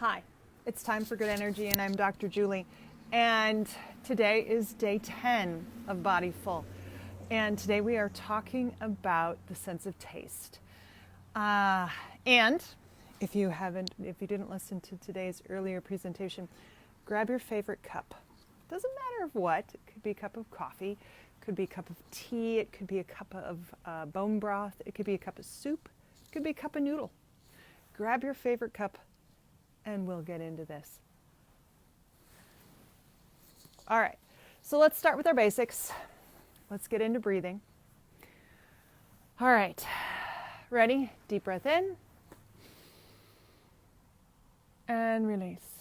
Hi, it's time for good energy, and I'm Dr. Julie. And today is day 10 of Bodyful. And today we are talking about the sense of taste. And if you didn't listen to today's earlier presentation, grab your favorite cup. Doesn't matter of what. It could be a cup of coffee, it could be a cup of tea, it could be a cup of bone broth, it could be a cup of soup, it could be a cup of noodle. Grab your favorite cup and we'll get into this. All right, so let's start with our basics. Let's get into breathing. All right, ready? Deep breath in and release.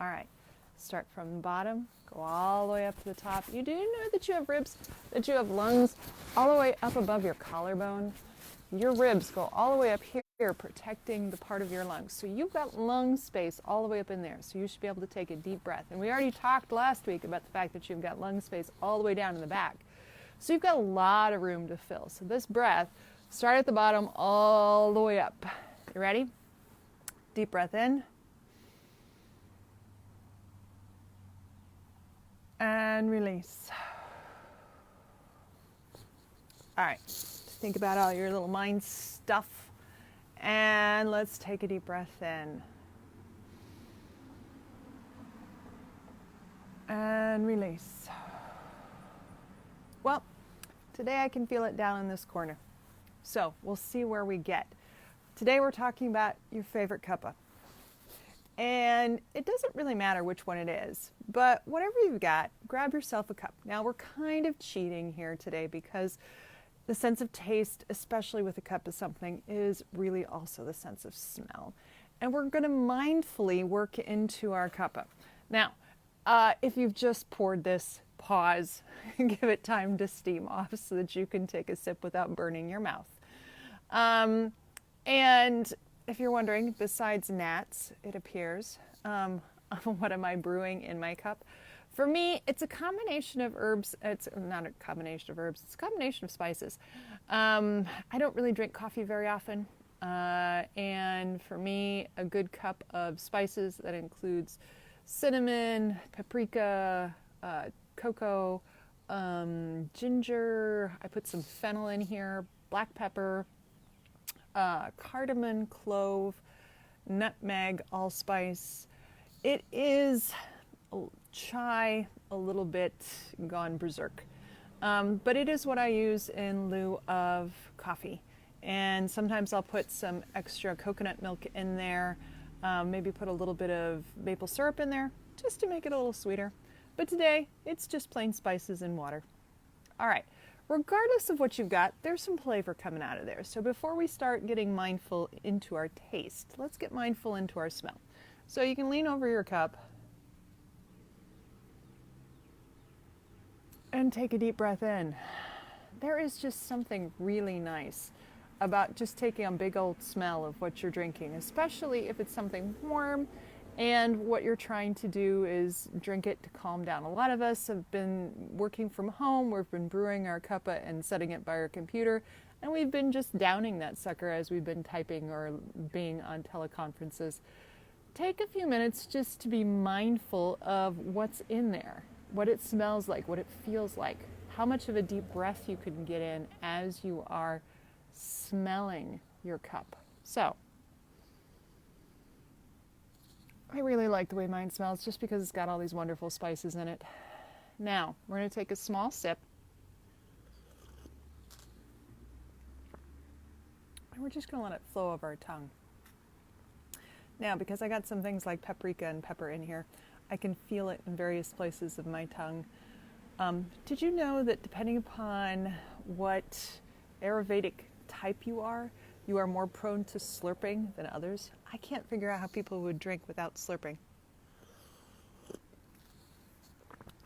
All right, start from the bottom, go all the way up to the top. You do know that you have ribs, that you have lungs all the way up above your collarbone. Your ribs go all the way up here, protecting the part of your lungs. So you've got lung space all the way up in there. So you should be able to take a deep breath. And we already talked last week about the fact that you've got lung space all the way down in the back. So you've got a lot of room to fill. So this breath, start at the bottom all the way up. You ready? Deep breath in. And release. All right. Think about all your little mind stuff. And let's take a deep breath in. And release. Well, today I can feel it down in this corner. So we'll see where we get. Today we're talking about your favorite cuppa. And it doesn't really matter which one it is, but whatever you've got, grab yourself a cup. Now we're kind of cheating here today because the sense of taste, especially with a cup of something, is really also the sense of smell. And we're going to mindfully work into our cuppa. Now, if you've just poured this, pause, give it time to steam off so that you can take a sip without burning your mouth. And if you're wondering, besides gnats, it appears, what am I brewing in my cup? For me, it's a combination of herbs. It's not a combination of herbs. It's a combination of spices. I don't really drink coffee very often. And for me, a good cup of spices that includes cinnamon, paprika, cocoa, ginger. I put some fennel in here, black pepper, cardamom, clove, nutmeg, allspice. It is chai a little bit gone berserk. But it is what I use in lieu of coffee. And sometimes I'll put some extra coconut milk in there, maybe put a little bit of maple syrup in there just to make it a little sweeter. But today, it's just plain spices and water. All right, regardless of what you've got, there's some flavor coming out of there. So before we start getting mindful into our taste, let's get mindful into our smell. So you can lean over your cup and take a deep breath in. There is just something really nice about just taking a big old smell of what you're drinking, especially if it's something warm and what you're trying to do is drink it to calm down. A lot of us have been working from home, we've been brewing our cuppa and setting it by our computer, and we've been just downing that sucker as we've been typing or being on teleconferences. Take a few minutes just to be mindful of what's in there, what it smells like, what it feels like, how much of a deep breath you can get in as you are smelling your cup. So, I really like the way mine smells just because it's got all these wonderful spices in it. Now, we're going to take a small sip. And we're just going to let it flow over our tongue. Now, because I got some things like paprika and pepper in here, I can feel it in various places of my tongue. Did you know that depending upon what Ayurvedic type you are more prone to slurping than others? I can't figure out how people would drink without slurping.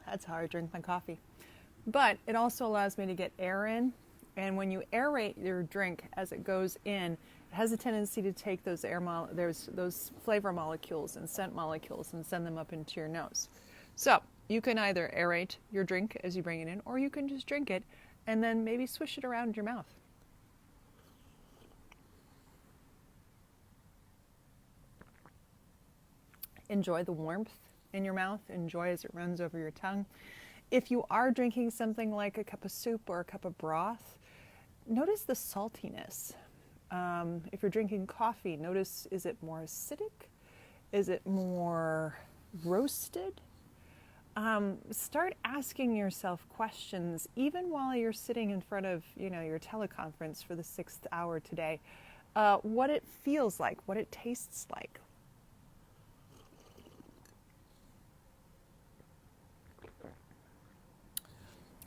That's how I drink my coffee. But it also allows me to get air in. And when you aerate your drink as it goes in, it has a tendency to take those those flavor molecules and scent molecules and send them up into your nose. So you can either aerate your drink as you bring it in, or you can just drink it and then maybe swish it around your mouth. Enjoy the warmth in your mouth. Enjoy as it runs over your tongue. If you are drinking something like a cup of soup or a cup of broth, notice the saltiness. If you're drinking coffee, notice, is it more acidic? Is it more roasted? Start asking yourself questions, even while you're sitting in front of, your teleconference for the 6th hour today, what it feels like, what it tastes like.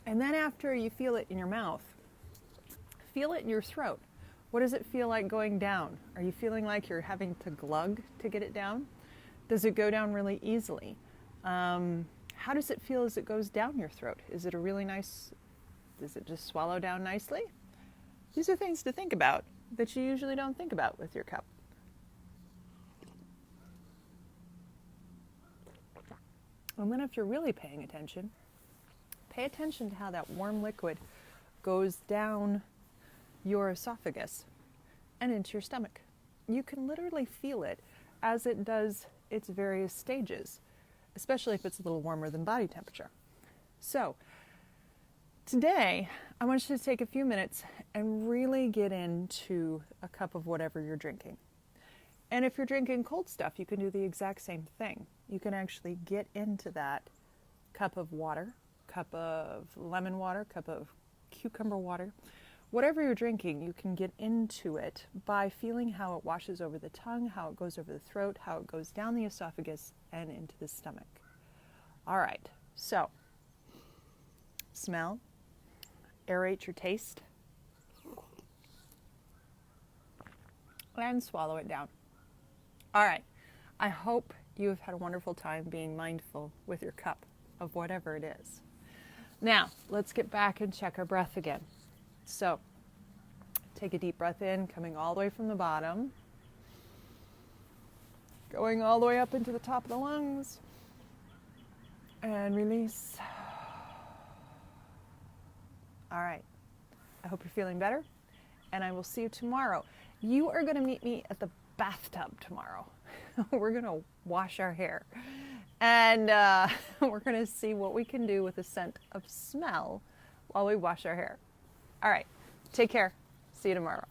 And then after you feel it in your mouth, feel it in your throat. What does it feel like going down? Are you feeling like you're having to glug to get it down? Does it go down really easily? How does it feel as it goes down your throat? Is it does it just swallow down nicely? These are things to think about that you usually don't think about with your cup. And then if you're really paying attention, pay attention to how that warm liquid goes down your esophagus and into your stomach. You can literally feel it as it does its various stages, especially if it's a little warmer than body temperature. So today, I want you to take a few minutes and really get into a cup of whatever you're drinking. And if you're drinking cold stuff, you can do the exact same thing. You can actually get into that cup of water, cup of lemon water, cup of cucumber water. Whatever you're drinking, you can get into it by feeling how it washes over the tongue, how it goes over the throat, how it goes down the esophagus and into the stomach. All right, so smell, aerate your taste, and swallow it down. All right, I hope you have had a wonderful time being mindful with your cup of whatever it is. Now, let's get back and check our breath again. So, take a deep breath in, coming all the way from the bottom, going all the way up into the top of the lungs, and release. All right, I hope you're feeling better, and I will see you tomorrow. You are going to meet me at the bathtub tomorrow. We're going to wash our hair, and we're going to see what we can do with the scent of smell while we wash our hair. All right, take care. See you tomorrow.